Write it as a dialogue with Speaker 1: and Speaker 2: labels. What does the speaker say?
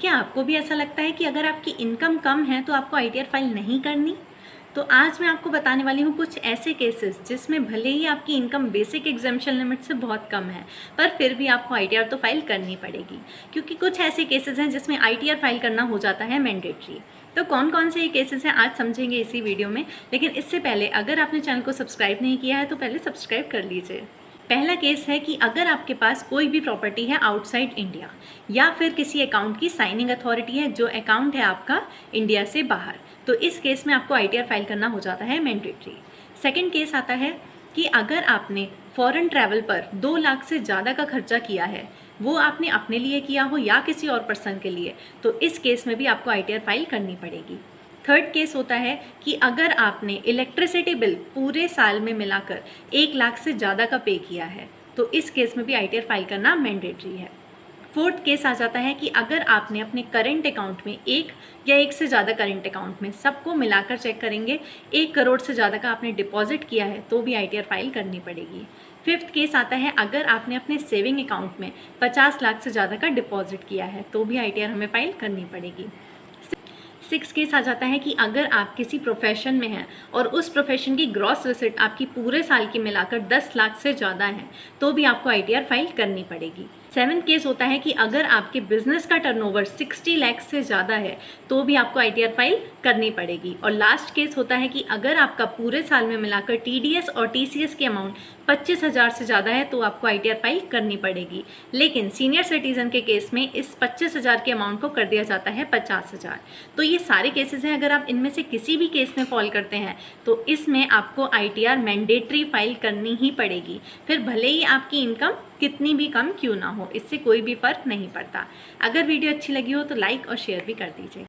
Speaker 1: क्या आपको भी ऐसा लगता है कि अगर आपकी इनकम कम है तो आपको आईटीआर फाइल नहीं करनी? तो आज मैं आपको बताने वाली हूँ कुछ ऐसे केसेस जिसमें भले ही आपकी इनकम बेसिक एग्जाम्पशन लिमिट से बहुत कम है, पर फिर भी आपको आईटीआर तो फाइल करनी पड़ेगी, क्योंकि कुछ ऐसे केसेस हैं जिसमें आईटीआर फाइल करना हो जाता है मैंडेटरी। तो कौन कौन से ये केसेस हैं आज समझेंगे इसी वीडियो में। लेकिन इससे पहले अगर आपने चैनल को सब्सक्राइब नहीं किया है तो पहले सब्सक्राइब कर लीजिए। पहला केस है कि अगर आपके पास कोई भी प्रॉपर्टी है आउटसाइड इंडिया, या फिर किसी अकाउंट की साइनिंग अथॉरिटी है जो अकाउंट है आपका इंडिया से बाहर, तो इस केस में आपको आईटीआर फाइल करना हो जाता है मैंडेटरी। सेकंड केस आता है कि अगर आपने फॉरेन ट्रैवल पर 2 लाख से ज़्यादा का खर्चा किया है, वो आपने अपने लिए किया हो या किसी और पर्सन के लिए, तो इस केस में भी आपको आईटीआर फाइल करनी पड़ेगी। थर्ड केस होता है कि अगर आपने इलेक्ट्रिसिटी बिल पूरे साल में मिलाकर 1 लाख से ज़्यादा का पे किया है, तो इस केस में भी आईटीआर फाइल करना मैंडेटरी है। फोर्थ केस आ जाता है कि अगर आपने अपने करंट अकाउंट में एक या एक से ज़्यादा करंट अकाउंट में सबको मिलाकर चेक करेंगे 1 करोड़ से ज़्यादा का आपने डिपॉजिट किया है, तो भी आईटीआर फाइल करनी पड़ेगी। फिफ्थ केस आता है अगर आपने अपने सेविंग अकाउंट में 50 लाख से ज़्यादा का डिपॉजिट किया है, तो भी आईटीआर हमें फाइल करनी पड़ेगी। सिक्स केस आ जाता है कि अगर आप किसी प्रोफेशन में हैं और उस प्रोफेशन की ग्रॉस रिसिट आपकी पूरे साल की मिलाकर 10 लाख से ज़्यादा है, तो भी आपको आईटीआर फाइल करनी पड़ेगी। सेवन्थ केस होता है कि अगर आपके बिजनेस का टर्नओवर 60 लाख से ज़्यादा है, तो भी आपको आईटीआर फाइल करनी पड़ेगी। और लास्ट केस होता है कि अगर आपका पूरे साल में मिलाकर टीडीएस और टीसीएस की अमाउंट 25,000 से ज़्यादा है, तो आपको आईटीआर फाइल करनी पड़ेगी। लेकिन सीनियर सिटीजन के केस में इस 25,000 के अमाउंट को कर दिया जाता है 50,000। तो ये सारे केसेस हैं, अगर आप इनमें से किसी भी केस में फॉल करते हैं तो इसमें आपको आईटीआर मैंडेटरी फाइल करनी ही पड़ेगी। फिर भले ही आपकी इनकम कितनी भी कम क्यों ना हो, इससे कोई भी फ़र्क नहीं पड़ता। अगर वीडियो अच्छी लगी हो तो लाइक और शेयर भी कर दीजिए।